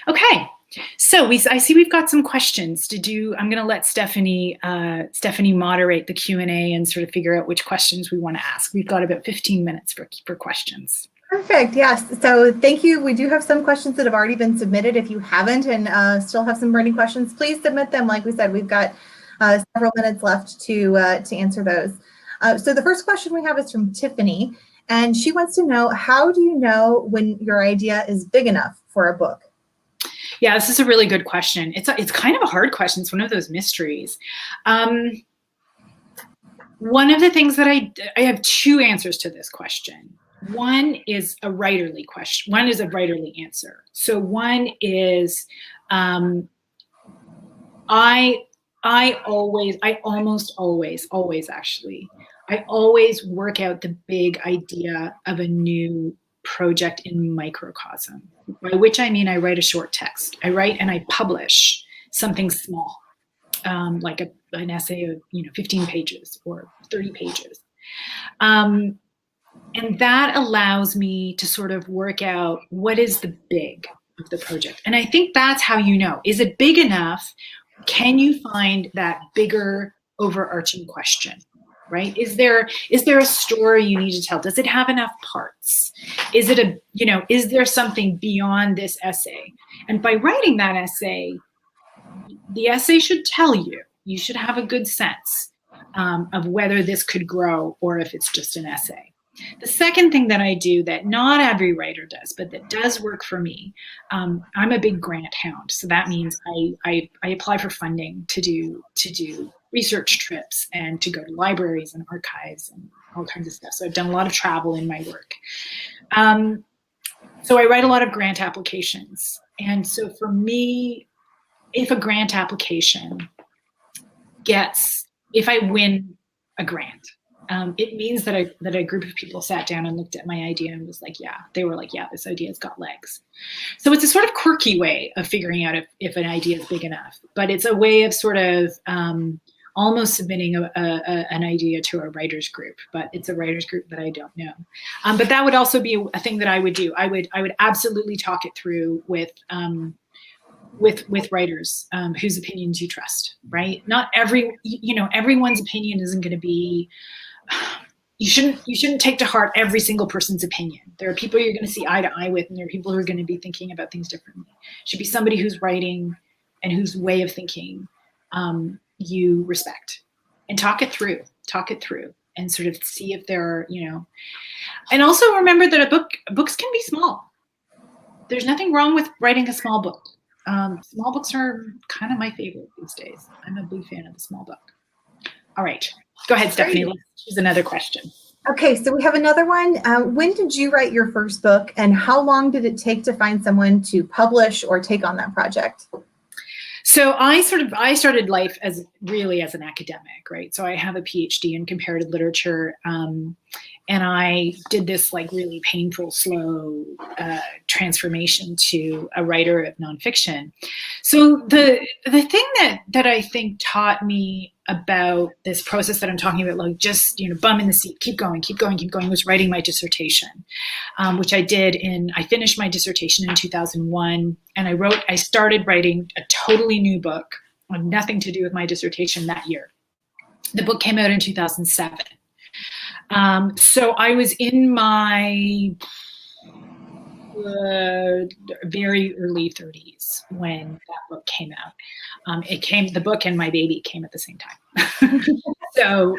Speaker 2: Okay. So I see we've got some questions to do. I'm going to let Stephanie moderate the Q&A and sort of figure out which questions we want to ask. We've got about 15 minutes for questions.
Speaker 1: Perfect. Yes. So thank you. We do have some questions that have already been submitted. If you haven't and still have some burning questions, please submit them. Like we said, we've got several minutes left to answer those. So the first question we have is from Tiffany, and she wants to know, how do you know when your idea is big enough for a book?
Speaker 2: Yeah, this is a really good question. It's kind of a hard question. It's one of those mysteries. One of the things that I have two answers to this question. One is a writerly question. One is a writerly answer. So one is, I almost always work out the big idea of a new project in microcosm, by which I mean I write a short text. I write and I publish something small, like an essay of 15 pages or 30 pages. And that allows me to sort of work out what is the big of the project. And I think that's how you know. Is it big enough? Can you find that bigger overarching question, right? Is there a story you need to tell? Does it have enough parts? Is it is there something beyond this essay? And by writing that essay, the essay should tell you. You should have a good sense of whether this could grow or if it's just an essay. The second thing that I do that not every writer does, but that does work for me, I'm a big grant hound. So that means I apply for funding to do research trips and to go to libraries and archives and all kinds of stuff. So I've done a lot of travel in my work. So I write a lot of grant applications. And so for me, if a grant application if I win a grant, it means that a group of people sat down and looked at my idea and was like, yeah, this idea's got legs. So it's a sort of quirky way of figuring out if an idea is big enough, but it's a way of sort of almost submitting an idea to a writer's group, but it's a writer's group that I don't know. But that would also be a thing that I would do. I would absolutely talk it through with writers whose opinions you trust, right? Not everyone's opinion isn't going to be. You shouldn't take to heart every single person's opinion. There are people you're going to see eye to eye with, and there are people who are going to be thinking about things differently. It should be somebody who's writing and whose way of thinking you respect, and talk it through, and sort of see if there are, And also remember that books can be small. There's nothing wrong with writing a small book. Small books are kind of my favorite these days. I'm a big fan of the small book. All right. Go ahead, Stephanie. Let's choose another question.
Speaker 1: Okay, so we have another one. When did you write your first book, and how long did it take to find someone to publish or take on that project?
Speaker 2: So I started life as an academic, right? So I have a PhD in comparative literature, and I did this like really painful, slow transformation to a writer of nonfiction. So the thing that I think taught me about this process that I'm talking about, like just bum in the seat, keep going, was writing my dissertation, which I finished my dissertation in 2001, and I started writing a totally new book, with nothing to do with my dissertation that year. The book came out in 2007. So I was in my very early 30s when that book came out. The book and my baby came at the same time. So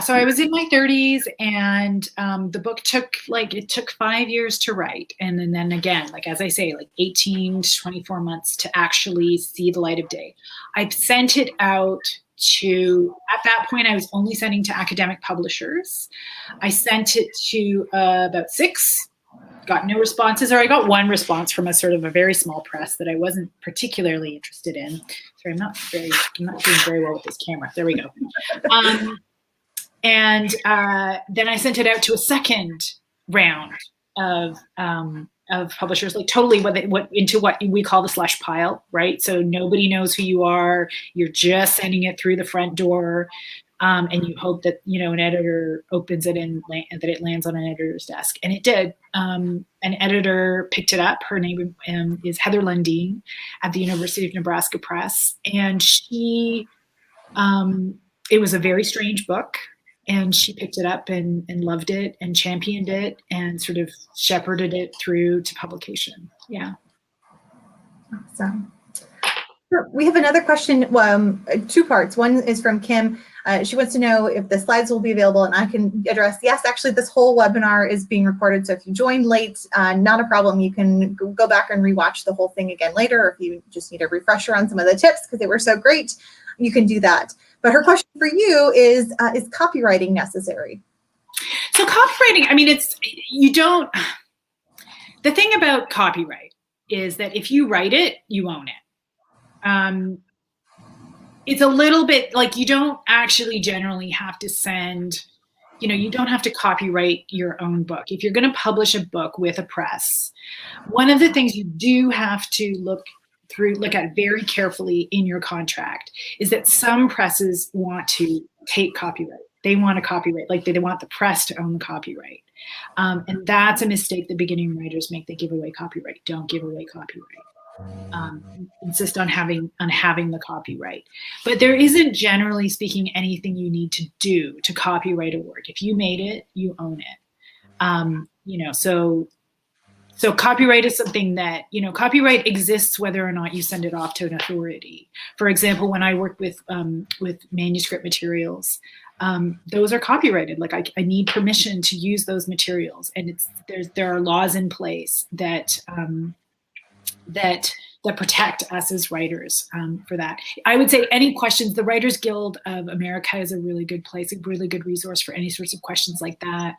Speaker 2: so I was in my 30s, and the book took 5 years to write. And then again, like, as I say, like 18 to 24 months to actually see the light of day. I sent it out at that point, I was only sending to academic publishers. I sent it to about 6, got no responses, or I got one response from a very small press that I wasn't particularly interested in. Sorry, I'm not doing very well with this camera. There we go. And then I sent it out to a second round of publishers, like totally into what we call the slush pile, right? So nobody knows who you are. You're just sending it through the front door. And you hope that, an editor opens it and that it lands on an editor's desk. And it did. An editor picked it up. Her name is Heather Lundeen at the University of Nebraska Press. And it was a very strange book. And she picked it up and loved it and championed it and sort of shepherded it through to publication. Yeah.
Speaker 1: Awesome. We have another question, two parts. One is from Kim. She wants to know if the slides will be available, and I can address, yes, actually this whole webinar is being recorded, so if you joined late, not a problem. You can go back and rewatch the whole thing again later, or if you just need a refresher on some of the tips because they were so great, you can do that. But her question for you is copywriting necessary?
Speaker 2: So copywriting, the thing about copyright is that if you write it, you own it. It's a little bit like you don't actually generally have to send, you don't have to copyright your own book. If you're going to publish a book with a press, one of the things you do have to look at very carefully in your contract is that some presses want to take copyright. They want a copyright, like they want the press to own the copyright. And that's a mistake that beginning writers make. They give away copyright. Don't give away copyright. Insist on having the copyright. But there isn't, generally speaking, anything you need to do to copyright a work. If you made it, you own it. So copyright is something that, copyright exists whether or not you send it off to an authority. For example, when I work with manuscript materials, those are copyrighted. Like I need permission to use those materials, and there are laws in place that protect us as writers for that. I would say any questions, the Writers Guild of America is a really good place, a really good resource for any sorts of questions like that.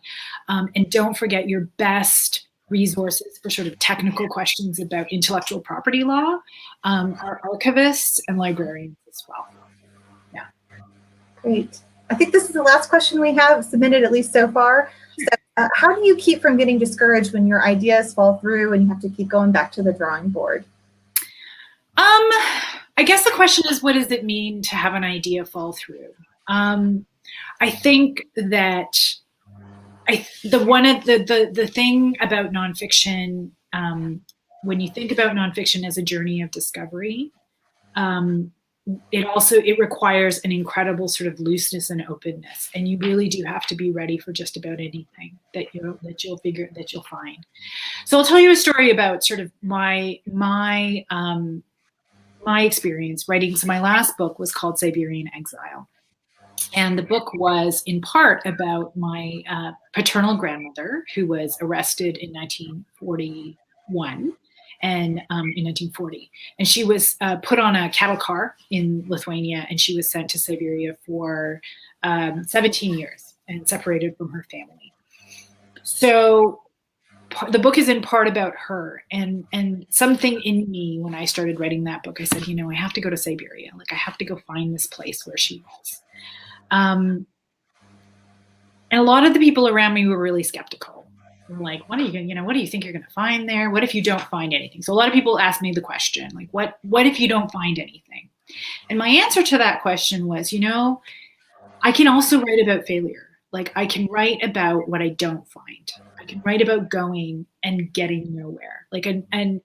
Speaker 2: And don't forget, your best resources for sort of technical questions about intellectual property law are archivists and librarians as well. Yeah.
Speaker 1: Great. I think this is the last question we have submitted, at least so far. So, how do you keep from getting discouraged when your ideas fall through and you have to keep going back to the drawing board?
Speaker 2: I guess the question is, what does it mean to have an idea fall through? I think that the thing about nonfiction, when you think about nonfiction as a journey of discovery, it requires an incredible sort of looseness and openness, and you really do have to be ready for just about anything that you'll find. So I'll tell you a story about sort of my experience writing. So my last book was called Siberian Exile. And the book was in part about my paternal grandmother, who was arrested in 1941 and in 1940. And she was put on a cattle car in Lithuania, and she was sent to Siberia for 17 years and separated from her family. So the book is in part about her, and something in me, when I started writing that book, I said, I have to go to Siberia. Like, I have to go find this place where she was. And a lot of the people around me were really skeptical. Like, what do you think you're going to find there? What if you don't find anything? So a lot of people asked me the question, like, what if you don't find anything? And my answer to that question was, I can also write about failure. Like, I can write about what I don't find. I can write about going and getting nowhere. Like, and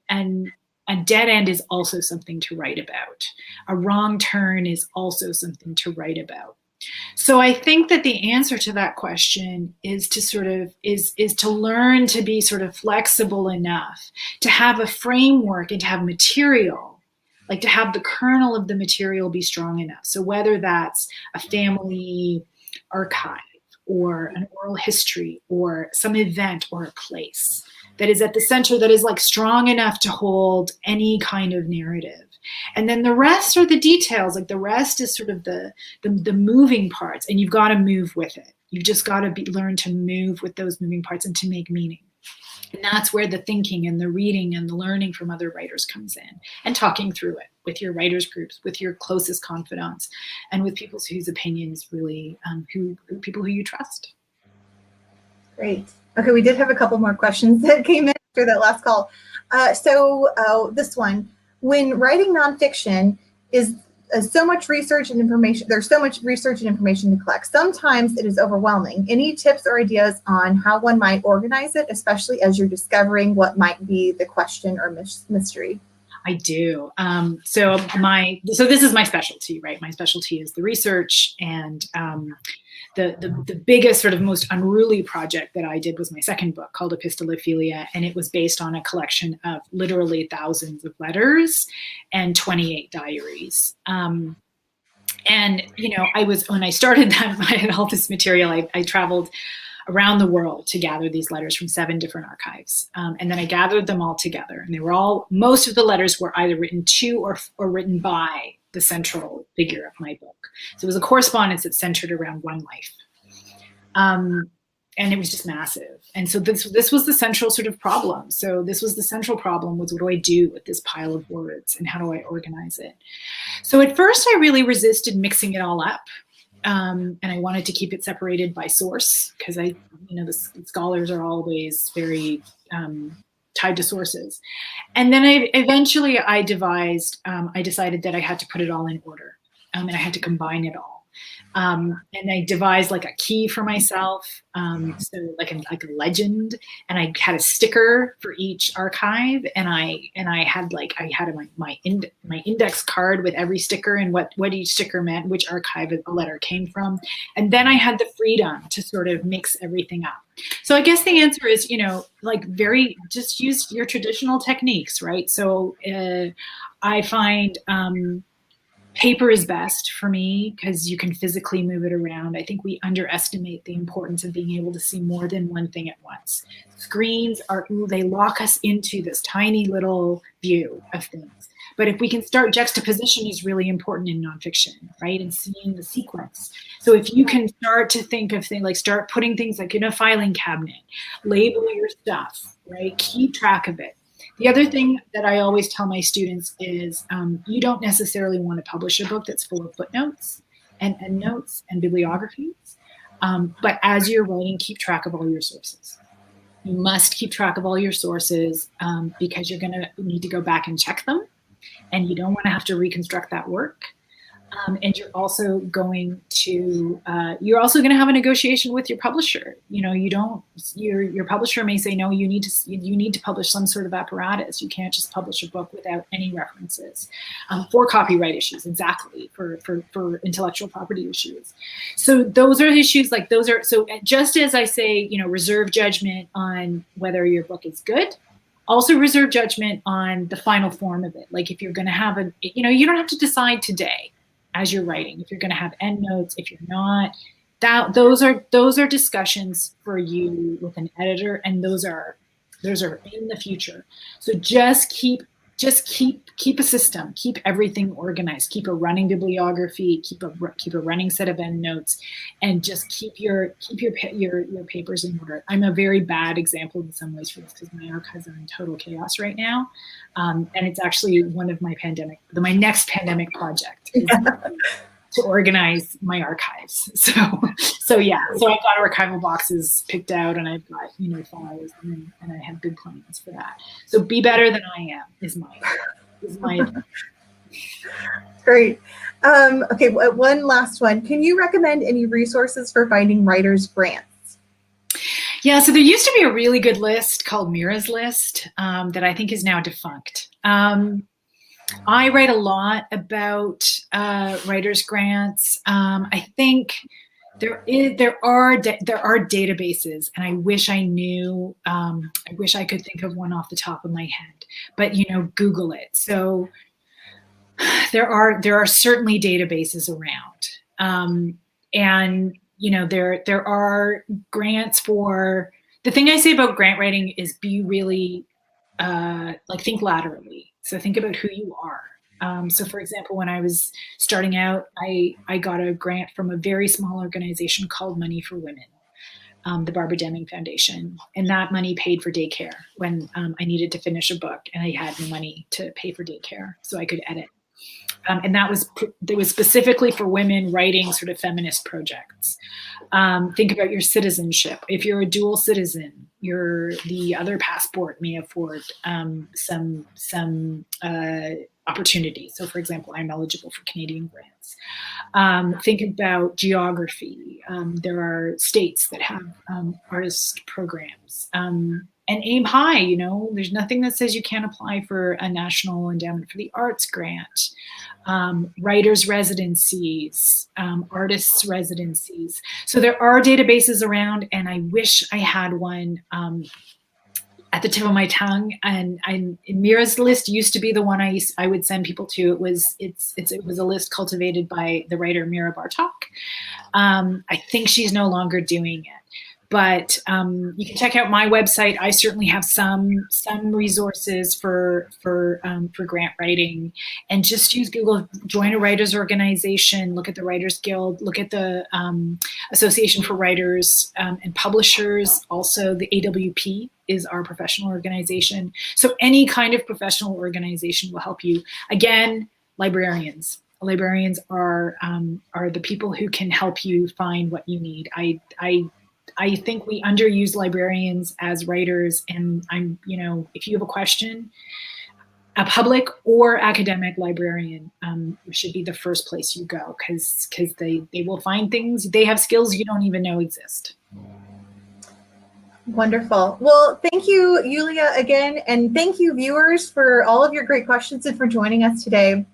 Speaker 2: a dead end is also something to write about. A wrong turn is also something to write about. So I think that the answer to that question is to sort of is to learn to be sort of flexible enough to have a framework and to have material, like to have the kernel of the material be strong enough. So whether that's a family archive or an oral history or some event or a place that is at the center, that is like strong enough to hold any kind of narrative. And then the rest are the details. Like, the rest is sort of the moving parts, and you've got to move with it. You've just got to learn to move with those moving parts and to make meaning. And that's where the thinking and the reading and the learning from other writers comes in, and talking through it with your writers groups, with your closest confidants, and with people whose opinions really, people who you trust.
Speaker 1: Great. Okay, we did have a couple more questions that came in after that last call. So this one, when writing nonfiction, is so much research and information. There's so much research and information to collect. Sometimes it is overwhelming. Any tips or ideas on how one might organize it, especially as you're discovering what might be the question or mystery?
Speaker 2: I do. So this is my specialty, right? My specialty is the research, and the biggest, sort of most unruly project that I did was my second book called Epistolophilia, and it was based on a collection of literally thousands of letters and 28 diaries. And when I started that, I had all this material. I traveled around the world to gather these letters from 7 different archives. And then I gathered them all together, and most of the letters were either written to or written by the central figure of my book. So it was a correspondence that centered around one life. And it was just massive. And so this was the central sort of problem. So this was the central problem, was, what do I do with this pile of words, and how do I organize it? So at first I really resisted mixing it all up. And I wanted to keep it separated by source, because the scholars are always very tied to sources. And then I decided that I had to put it all in order, and I had to combine it all. And I devised like a key for myself, so like a legend, and I had a sticker for each archive, and I had my index card with every sticker and what each sticker meant, which archive a letter came from, and then I had the freedom to sort of mix everything up. So I guess the answer is, just use your traditional techniques, right? So I find paper is best for me, because you can physically move it around. I think we underestimate the importance of being able to see more than one thing at once. Screens they lock us into this tiny little view of things. But if we can start, juxtaposition is really important in nonfiction, right? And seeing the sequence. So if you can start to think of things, like start putting things like in a filing cabinet, label your stuff, right? Keep track of it. The other thing that I always tell my students is you don't necessarily want to publish a book that's full of footnotes and endnotes and bibliographies. But as you're writing, keep track of all your sources. You must keep track of all your sources, because you're going to need to go back and check them, and you don't want to have to reconstruct that work. And you're also going to have a negotiation with your publisher. Your publisher may say, no, you need to publish some sort of apparatus. You can't just publish a book without any references, for copyright issues, exactly, for intellectual property issues. So those are issues, so just as I say, reserve judgment on whether your book is good, also reserve judgment on the final form of it. Like if you're going to have you don't have to decide today as you're writing if you're going to have endnotes. If you're not, those are discussions for you with an editor, and those are in the future. So just keep a system, keep everything organized, keep a running bibliography, keep a running set of endnotes, and just keep your papers in order. I'm a very bad example in some ways for this, because my archives are in total chaos right now, and it's actually one of my next pandemic project is to organize my archives. So I've got archival boxes picked out, and I've got files, and I have big plans for that. So be better than I am is my
Speaker 1: Great. Okay, one last one. Can you recommend any resources for finding writers' grants?
Speaker 2: Yeah, so there used to be a really good list called Mira's List that I think is now defunct. I write a lot about writers' grants. I think there are databases, and I wish I knew. I wish I could think of one off the top of my head. But Google it. So there are certainly databases around, and there are grants for. The thing I say about grant writing is be really think laterally. So think about who you are. So for example, when I was starting out, I got a grant from a very small organization called Money for Women, the Barbara Deming Foundation. And that money paid for daycare when I needed to finish a book, and I had no money to pay for daycare, so I could edit. And that was specifically for women writing sort of feminist projects. Think about your citizenship. If you're a dual citizen, the other passport may afford some opportunity. So for example, I'm eligible for Canadian grants. Think about geography. There are states that have artist programs. And aim high, you know, there's nothing that says you can't apply for a National Endowment for the Arts grant. Writers' residencies, artists' residencies. So there are databases around, and I wish I had one at the tip of my tongue. And Mira's list used to be the one I would send people to. It was a list cultivated by the writer Mira Bartok. I think she's no longer doing it. But you can check out my website. I certainly have some resources for grant writing, and just use Google. Join a writers organization. Look at the Writers Guild. Look at the Association for Writers and Publishers. Also, the AWP is our professional organization. So any kind of professional organization will help you. Again, librarians. Librarians are the people who can help you find what you need. I think we underuse librarians as writers, and if you have a question, a public or academic librarian should be the first place you go, because they will find things. They have skills you don't even know exist.
Speaker 1: Wonderful. Well, thank you, Julija, again, and thank you, viewers, for all of your great questions and for joining us today.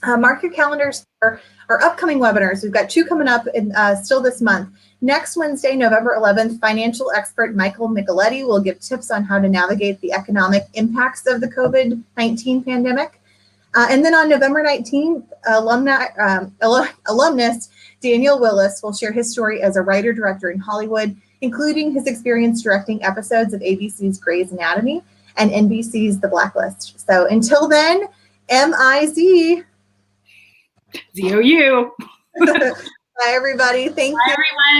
Speaker 1: Mark your calendars for our upcoming webinars. We've got 2 coming up still this month. Next Wednesday, November 11th, financial expert Michael Micheletti will give tips on how to navigate the economic impacts of the COVID-19 pandemic. And then on November 19th, alumnus Daniel Willis will share his story as a writer-director in Hollywood, including his experience directing episodes of ABC's Grey's Anatomy and NBC's The Blacklist. So until then, M-I-Z.
Speaker 2: Z-O-U.
Speaker 1: Bye, everybody. Thank you.
Speaker 2: Bye, everyone.